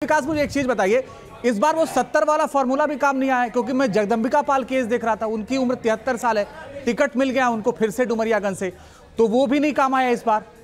विकास मुझे एक चीज बताइए, इस बार वो 70 वाला फॉर्मूला भी काम नहीं आया? क्योंकि मैं जगदम्बिका पाल केस देख रहा था, उनकी उम्र 73 साल है, टिकट मिल गया उनको फिर से डुमरियागंज से, तो वो भी नहीं काम आया इस बार।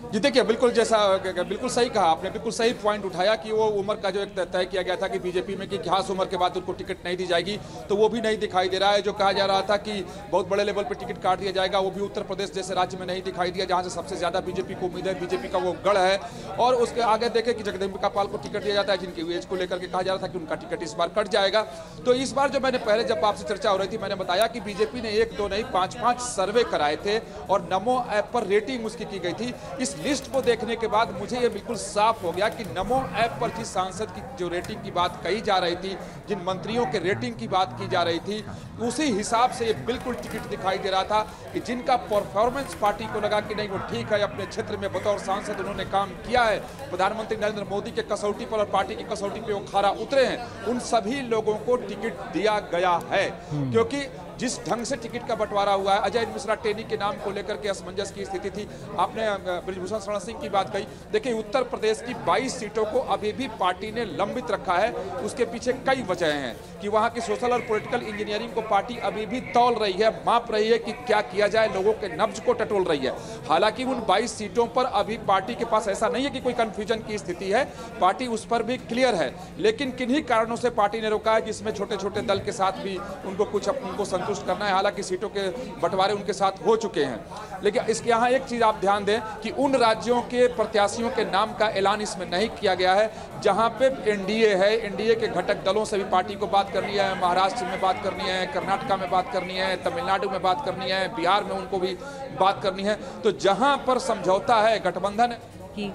जी देखिए, बिल्कुल सही कहा आपने, बिल्कुल सही पॉइंट उठाया कि वो उम्र का जो एक तय किया गया था कि बीजेपी में कि खास उम्र के बाद उनको टिकट नहीं दी जाएगी, तो वो भी नहीं दिखाई दे रहा है। जो कहा जा रहा था कि बहुत बड़े लेवल पर टिकट काट दिया जाएगा, वो भी उत्तर प्रदेश जैसे राज्य में नहीं दिखाई दिया, जहां से सबसे ज्यादा बीजेपी को उम्मीद है, बीजेपी का वो गढ़ है। और उसके आगे देखें कि जगदम्बिका पाल को टिकट दिया जाता है, जिनकी एज को लेकर के कहा जा रहा था कि उनका टिकट इस बार कट जाएगा। तो इस बार जो मैंने पहले जब आपसे चर्चा हो रही थी, मैंने बताया कि बीजेपी ने 1 2 नहीं 5 सर्वे कराए थे और नमो ऐप पर रेटिंग उसकी की गई थी। इस लिस्ट को देखने के बाद मुझे ये बिल्कुल साफ हो गया कि नमो ऐप पर जिस सांसद की जो रेटिंग की बात कही जा रही थी, जिन मंत्रियों के रेटिंग की बात की जा रही थी, उसी हिसाब से ये बिल्कुल टिकट दिखाई दे रहा था कि जिनका परफॉर्मेंस पार्टी को लगा कि नहीं वो ठीक है, अपने क्षेत्र में बतौर सांसद उन्होंने काम किया है, प्रधानमंत्री नरेंद्र मोदी के कसौटी पर और पार्टी की कसौटी पर वो खरा उतरे हैं, उन सभी लोगों को टिकट दिया गया है। क्योंकि जिस ढंग से टिकट का बंटवारा हुआ है, अजय मिश्रा टेनी के नाम को लेकर के असमंजस की स्थिति थी। आपने ब्रजभूषण शरण सिंह की बात कही, देखिए उत्तर प्रदेश की 22 सीटों को अभी भी पार्टी ने लंबित रखा है। उसके पीछे कई वजह हैं कि वहां की सोशल और पॉलिटिकल इंजीनियरिंग को पार्टी अभी भी तौल रही है, माप रही है कि क्या किया जाए, लोगों के नब्ज को टटोल रही है। हालांकि उन 22 सीटों पर अभी पार्टी के पास ऐसा नहीं है कि कोई कंफ्यूजन की स्थिति है, पार्टी उस पर भी क्लियर है, लेकिन किन्हीं कारणों से पार्टी ने रोका है, जिसमें छोटे छोटे दल के साथ भी उनको संतुष्ट करना है। हालांकि सीटों के बंटवारे उनके साथ हो चुके हैं, लेकिन इसके यहाँ एक चीज आप ध्यान दें कि उन राज्यों के प्रत्याशियों के नाम का ऐलान इसमें नहीं किया गया है जहां पे एनडीए है। एनडीए के घटक दलों से भी पार्टी को बात करनी है, महाराष्ट्र में बात करनी है, कर्नाटक में बात करनी है, तमिलनाडु में बात करनी है, बिहार में उनको भी बात करनी है। तो जहां पर समझौता है, गठबंधन कि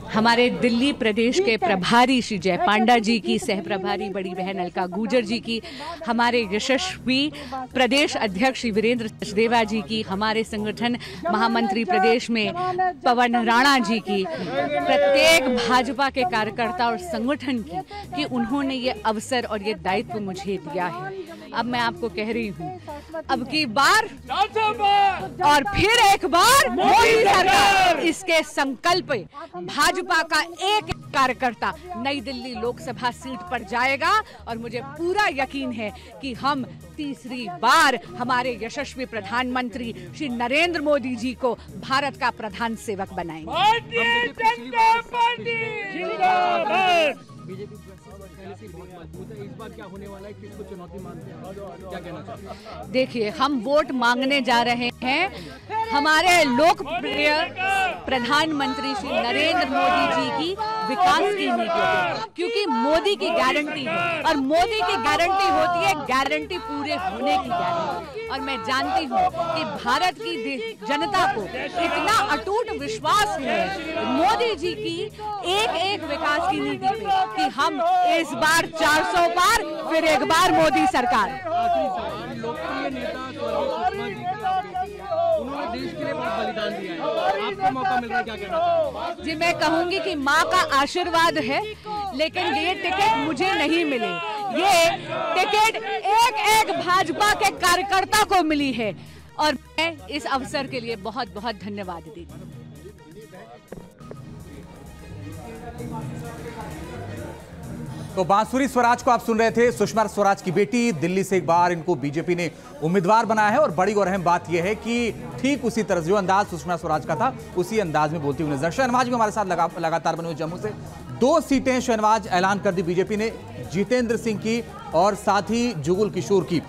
हमारे दिल्ली प्रदेश के प्रभारी श्री जय पांडा जी की, सह प्रभारी बड़ी बहन अलका गुर्जर जी की, हमारे यशस्वी प्रदेश अध्यक्ष श्री वीरेंद्र सचदेवा जी की, हमारे संगठन महामंत्री प्रदेश में पवन राणा जी की, प्रत्येक भाजपा के कार्यकर्ता और संगठन की कि उन्होंने ये अवसर और ये दायित्व मुझे दिया है। अब मैं आपको कह रही हूँ, अब की बार और फिर एक बार मोदी सरकार, इसके संकल्प भाजपा का एक कार्यकर्ता नई दिल्ली लोकसभा सीट पर जाएगा और मुझे पूरा यकीन है कि हम तीसरी बार हमारे यशस्वी प्रधानमंत्री श्री नरेंद्र मोदी जी को भारत का प्रधान सेवक बनाएंगे। बीजेपी पहले से बहुत मजबूत है, इस बार क्या होने वाला है, किसको चुनौती मानते हैं, क्या कहना चाहते हैं? देखिए, हम वोट मांगने जा रहे हैं हमारे लोकप्रिय प्रधानमंत्री श्री नरेंद्र मोदी जी की विकास की नीति, क्योंकि मोदी की गारंटी है और मोदी की गारंटी होती है गारंटी पूरे होने की गारंटी। और मैं जानती हूँ कि भारत की जनता को इतना अटूट विश्वास है मोदी जी की एक एक विकास की नीति पे कि हम इस बार 400 पार, फिर एक बार मोदी सरकार। लोकप्रिय नेता उन्होंने देश के लिए बहुत बलिदान दिया है, आपको मौका मिल रहा है, क्या कहना चाहते हैं? जी, मैं कहूंगी कि माँ का आशीर्वाद है, लेकिन ये टिकट मुझे नहीं मिली, ये टिकट एक एक भाजपा के कार्यकर्ता को मिली है और मैं इस अवसर के लिए बहुत बहुत धन्यवाद देती हूँ। तो बांसुरी स्वराज को आप सुन रहे थे, सुषमा स्वराज की बेटी, दिल्ली से एक बार इनको बीजेपी ने उम्मीदवार बनाया है। और बड़ी और अहम बात यह है कि ठीक उसी तरह जो अंदाज सुषमा स्वराज का था, उसी अंदाज में बोलती हुई नजर शहनवाज भी हमारे साथ लगातार बने हुए। जम्मू से 2 सीटें शहनवाज ऐलान कर दी बीजेपी ने, जितेंद्र सिंह की और साथ ही जुगुल किशोर की,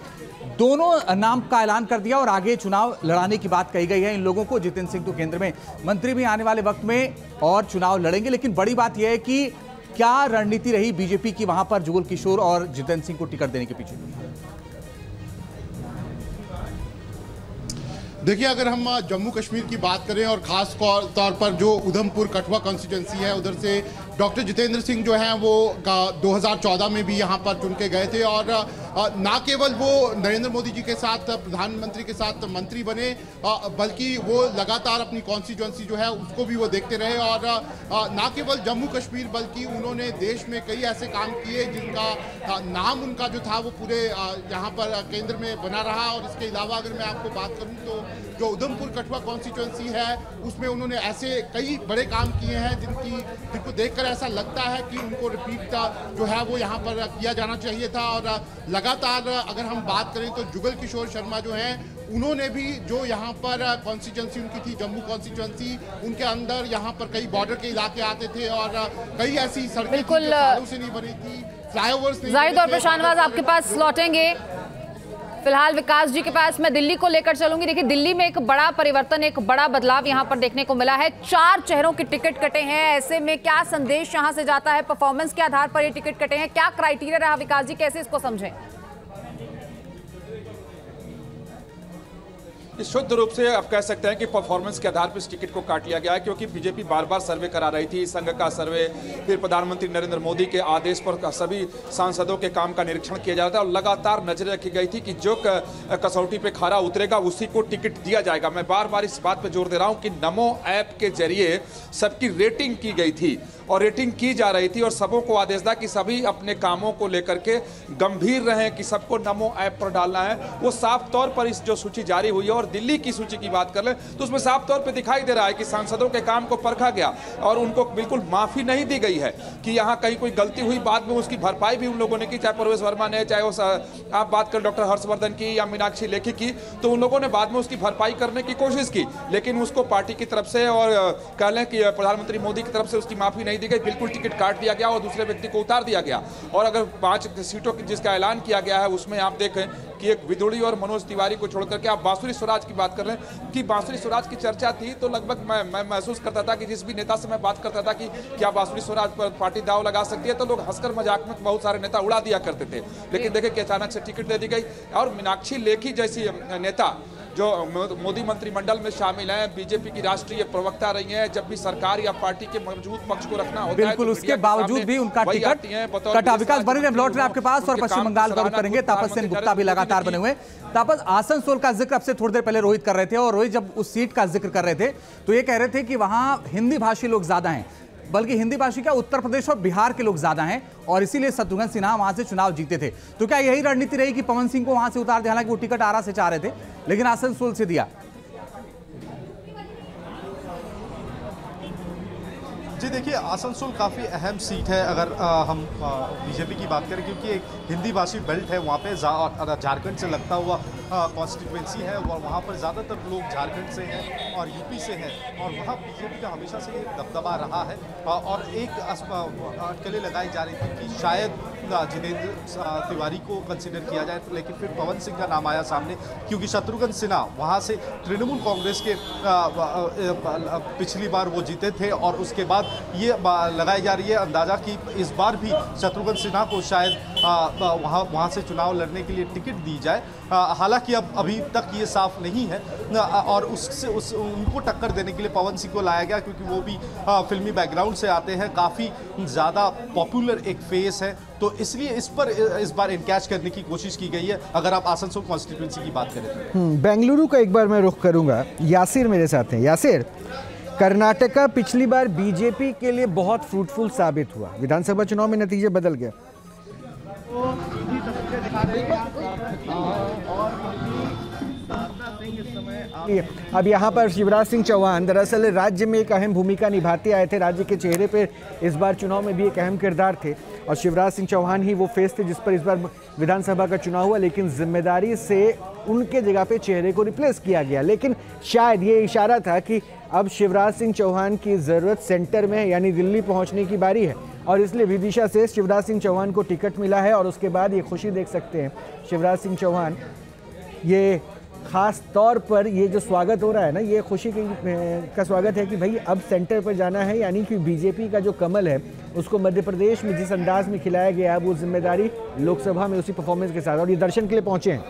दोनों नाम का ऐलान कर दिया और आगे चुनाव लड़ाने की बात कही गई है इन लोगों को। जितेंद्र सिंह तो केंद्र में मंत्री भी आने वाले वक्त में और चुनाव लड़ेंगे, लेकिन बड़ी बात यह है कि क्या रणनीति रही बीजेपी की वहां पर जुगुल किशोर और जितेंद्र सिंह को टिकट देने के पीछे? देखिए, अगर हम जम्मू कश्मीर की बात करें और खास तौर पर जो उधमपुर कठुआ कॉन्स्टिट्यूंसी है, उधर से डॉक्टर जितेंद्र सिंह जो हैं वो 2014 में भी यहाँ पर चुन के गए थे और ना केवल वो नरेंद्र मोदी जी के साथ प्रधानमंत्री के साथ मंत्री बने बल्कि वो लगातार अपनी कॉन्स्टिट्यूंसी जो है उसको भी वो देखते रहे और ना केवल जम्मू कश्मीर बल्कि उन्होंने देश में कई ऐसे काम किए जिनका नाम उनका जो था वो पूरे यहाँ पर केंद्र में बना रहा। और इसके अलावा अगर मैं आपको बात करूँ तो जो उधमपुर कठुआ कॉन्स्टिट्यूंसी है उसमें उन्होंने ऐसे कई बड़े काम किए हैं जिनको देखकर ऐसा लगता है कि उनको रिपीट जो है वो यहाँ पर किया जाना चाहिए था। और लगातार अगर हम बात करें तो जुगल किशोर शर्मा जो हैं उन्होंने भी जो यहाँ पर कॉन्स्टिट्यूंसी उनकी थी जम्मू कॉन्स्टिट्यूंसी, उनके अंदर यहाँ पर कई बॉर्डर के इलाके आते थे और कई ऐसी सड़कें बिल्कुल सालों से नहीं बनी थी, फ्लाईओवर्स नहीं। जाहिद और प्रशांत आपके पास लौटेंगे, फिलहाल विकास जी के पास मैं दिल्ली को लेकर चलूंगी। देखिए दिल्ली में एक बड़ा परिवर्तन, एक बड़ा बदलाव यहां पर देखने को मिला है। 4 चेहरों के टिकट कटे हैं, ऐसे में क्या संदेश यहां से जाता है? परफॉर्मेंस के आधार पर ये टिकट कटे हैं, क्या क्राइटेरिया रहा विकास जी, कैसे इसको समझें? शुद्ध रूप से आप कह सकते हैं कि परफॉर्मेंस के आधार पर इस टिकट को काट लिया गया है, क्योंकि बीजेपी बार बार सर्वे करा रही थी, संघ का सर्वे, फिर प्रधानमंत्री नरेंद्र मोदी के आदेश पर सभी सांसदों के काम का निरीक्षण किया जा रहा था और लगातार नजरें रखी गई थी कि जो कसौटी पे खरा उतरेगा उसी को टिकट दिया जाएगा। मैं बार बार इस बात पर जोर दे रहा हूं कि नमो ऐप के जरिए सबकी रेटिंग की गई थी और रेटिंग की जा रही थी और सबों को आदेश था कि सभी अपने कामों को लेकर के गंभीर रहें, कि सबको नमो ऐप पर डालना है। वो साफ तौर पर इस जो सूची जारी हुई है और दिल्ली की सूची की बात कर ले तो उसमें साफ तौर पे दिखाई दे रहा है कि सांसदों के काम को परखा गया और उनको बिल्कुल माफी नहीं दी गई है कि यहां कहीं कोई गलती हुई, बाद में उसकी भरपाई भी उन लोगों ने की, चाहे परवेश वर्मा ने, चाहे वो आप बात कर डॉक्टर हर्षवर्धन की या मीनाक्षी लेखी की, तो उन लोगों ने बाद में उसकी भरपाई करने की कोशिश की, लेकिन उसको पार्टी की तरफ से और कह लें कि प्रधानमंत्री मोदी की तरफ से उसकी माफी नहीं दी गई, बिल्कुल टिकट काट दिया गया और दूसरे व्यक्ति को उतार दिया गया। और अगर 5 सीटों की जिसका ऐलान किया गया है उसमें आप देखें कि एक विदुड़ी और मनोज तिवारी को छोड़कर के आप बांसुरी स्वराज की बात कर रहे हैं कि बांसुरी स्वराज की चर्चा थी तो लगभग मैं महसूस करता था कि जिस भी नेता से मैं बात करता था कि क्या बांसुरी स्वराज पर पार्टी दाव लगा सकती है तो लोग हंसकर मजाक में बहुत सारे नेता उड़ा दिया करते थे, लेकिन देखे कि अचानक से टिकट दे दी गई। और मीनाक्षी लेखी जैसी नेता जो मोदी मंत्रिमंडल में शामिल हैं, बीजेपी की राष्ट्रीय प्रवक्ता रही हैं, जब भी सरकार या पार्टी के मजबूत पक्ष को रखना होता है बिल्कुल तो उसके बावजूद भी उनका टिकट कटा। विकास बने रहे, लौट रहे आपके पास और पश्चिम बंगाल का रुख करेंगे। तापस सेन गुप्ता भी लगातार बने हुए। तापस, आसनसोल का जिक्र अब से थोड़ी देर पहले रोहित कर रहे थे और रोहित जब उस सीट का जिक्र कर रहे थे तो ये कह रहे थे कि वहां हिंदी भाषी लोग ज्यादा हैं, बल्कि हिंदी भाषी क्या उत्तर प्रदेश और बिहार के लोग ज्यादा हैं और इसीलिए शत्रुघ्न सिन्हा वहां से चुनाव जीते थे। तो क्या यही रणनीति रही कि पवन सिंह को वहां से उतार दिया? हालांकि वो टिकट आरा से चाह रहे थे लेकिन आसनसोल से दिया। जी देखिए, आसनसोल काफ़ी अहम सीट है अगर हम बीजेपी की बात करें, क्योंकि एक हिंदी भाषी बेल्ट है वहाँ पे, झारखंड से लगता हुआ कॉन्स्टिट्यूंसी है और वहाँ पर ज़्यादातर लोग झारखंड से हैं और यूपी से हैं और वहाँ बीजेपी का हमेशा से एक दबदबा रहा है। और एक अटकलें लगाई जा रही थी कि शायद जितेंद्र तिवारी को कंसिडर किया जाए, लेकिन फिर पवन सिंह का नाम आया सामने, क्योंकि शत्रुघ्न सिन्हा वहाँ से तृणमूल कांग्रेस के पिछली बार वो जीते थे और उसके बाद ये लगाई जा रही है अंदाजा कि इस बार भी शत्रुघ्न सिन्हा को शायद वहाँ से चुनाव लड़ने के लिए टिकट दी जाए। हालांकि अब अभी तक ये साफ नहीं है और उनको टक्कर देने के लिए पवन सिंह को लाया गया, क्योंकि वो भी फिल्मी बैकग्राउंड से आते हैं, काफ़ी ज़्यादा पॉपुलर एक फेस है, तो इसलिए इस बार इनकैच करने की कोशिश की गई है अगर आप आसनसोल कॉन्स्टिट्यूंसी की बात करें। बेंगलुरु का एक बार मैं रुख करूंगा। यासिर मेरे साथ हैं। यासिर, कर्नाटका पिछली बार बीजेपी के लिए बहुत फ्रूटफुल साबित हुआ, विधानसभा चुनाव में नतीजे बदल गए। अब यहाँ पर शिवराज सिंह चौहान दरअसल राज्य में एक अहम भूमिका निभाते आए थे, राज्य के चेहरे पर इस बार चुनाव में भी एक अहम किरदार थे और शिवराज सिंह चौहान ही वो फेस थे जिस पर इस बार विधानसभा का चुनाव हुआ, लेकिन जिम्मेदारी से उनके जगह पे चेहरे को रिप्लेस किया गया। लेकिन शायद ये इशारा था कि अब शिवराज सिंह चौहान की ज़रूरत सेंटर में है, यानी दिल्ली पहुंचने की बारी है और इसलिए विदिशा से शिवराज सिंह चौहान को टिकट मिला है और उसके बाद ये खुशी देख सकते हैं शिवराज सिंह चौहान। ये ख़ास तौर पर ये जो स्वागत हो रहा है ना, ये खुशी का स्वागत है कि भाई अब सेंटर पर जाना है, यानी कि बीजेपी का जो कमल है उसको मध्य प्रदेश में जिस अंदाज में खिलाया गया है वो जिम्मेदारी लोकसभा में उसी परफॉर्मेंस के साथ। और ये दर्शन के लिए पहुँचे हैं,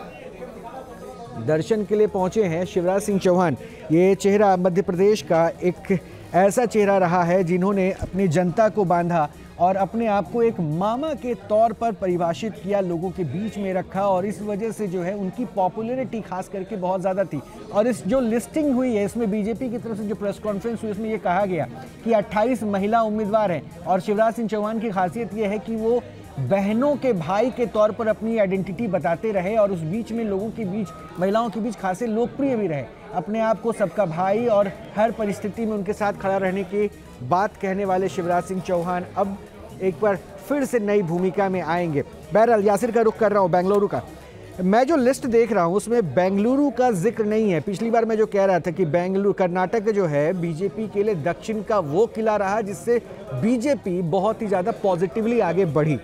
दर्शन के लिए पहुँचे हैं शिवराज सिंह चौहान। ये चेहरा मध्य प्रदेश का एक ऐसा चेहरा रहा है जिन्होंने अपनी जनता को बांधा और अपने आप को एक मामा के तौर पर परिभाषित किया, लोगों के बीच में रखा और इस वजह से जो है उनकी पॉपुलैरिटी खास करके बहुत ज़्यादा थी। और इस जो लिस्टिंग हुई है इसमें बीजेपी की तरफ से जो प्रेस कॉन्फ्रेंस हुई उसमें ये कहा गया कि 28 महिला उम्मीदवार हैं और शिवराज सिंह चौहान की खासियत ये है कि वो बहनों के भाई के तौर पर अपनी आइडेंटिटी बताते रहे और उस बीच में लोगों के बीच, महिलाओं के बीच खासे लोकप्रिय भी रहे। अपने आप को सबका भाई और हर परिस्थिति में उनके साथ खड़ा रहने की बात कहने वाले शिवराज सिंह चौहान अब एक बार फिर से नई भूमिका में आएंगे। बहरहाल यासिर का रुख कर रहा हूँ बेंगलुरु का। मैं जो लिस्ट देख रहा हूँ उसमें बेंगलुरु का जिक्र नहीं है। पिछली बार मैं जो कह रहा था कि बेंगलुरु, कर्नाटक जो है बीजेपी के लिए दक्षिण का वो किला रहा जिससे बीजेपी बहुत ही ज़्यादा पॉजिटिवली आगे बढ़ी।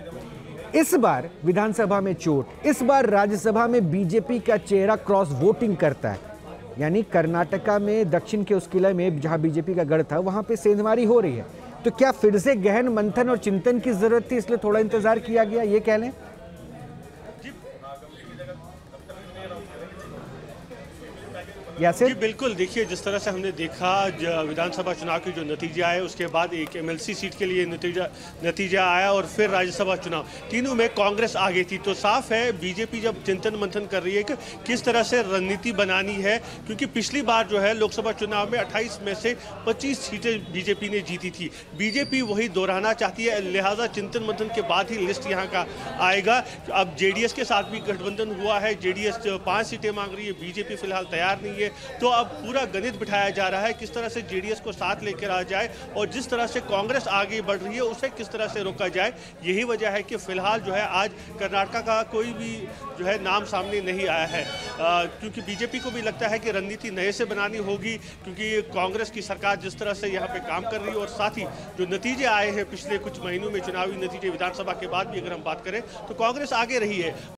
इस बार विधानसभा में चोट, इस बार राज्यसभा में बीजेपी का चेहरा क्रॉस वोटिंग करता है, यानी कर्नाटका में दक्षिण के उस किले में जहां बीजेपी का गढ़ था वहां पे सेंधमारी हो रही है। तो क्या फिर से गहन मंथन और चिंतन की जरूरत थी, इसलिए थोड़ा इंतजार किया गया, ये कह लें? जी बिल्कुल, देखिए जिस तरह से हमने देखा विधानसभा चुनाव के जो नतीजा आए उसके बाद एक एमएलसी सीट के लिए नतीजा आया और फिर राज्यसभा चुनाव, तीनों में कांग्रेस आगे थी। तो साफ है बीजेपी जब चिंतन मंथन कर रही है कि किस तरह से रणनीति बनानी है, क्योंकि पिछली बार जो है लोकसभा चुनाव में 28 में से 25 सीटें बीजेपी ने जीती थी। बीजेपी वही दोहराना चाहती है, लिहाजा चिंतन मंथन के बाद ही लिस्ट यहाँ का आएगा। अब जेडीएस के साथ भी गठबंधन हुआ है, जेडीएस 5 सीटें मांग रही है, बीजेपी फिलहाल तैयार नहीं है। तो अब पूरा गणित बिठाया जा रहा है किस तरह से जेडीएस को साथ लेकर आ जाए और जिस तरह से कांग्रेस आगे बढ़ रही है उसे किस तरह से रोका जाए। यही वजह है कि फिलहाल जो है आज कर्नाटक का कोई भी जो है नाम सामने नहीं आया है, क्योंकि बीजेपी को भी लगता है कि रणनीति नए से बनानी होगी, क्योंकि कांग्रेस की सरकार जिस तरह से यहाँ पे काम कर रही है और साथ ही जो नतीजे आए हैं पिछले कुछ महीनों में, चुनावी नतीजे विधानसभा के बाद भी अगर हम बात करें तो कांग्रेस आगे रही है।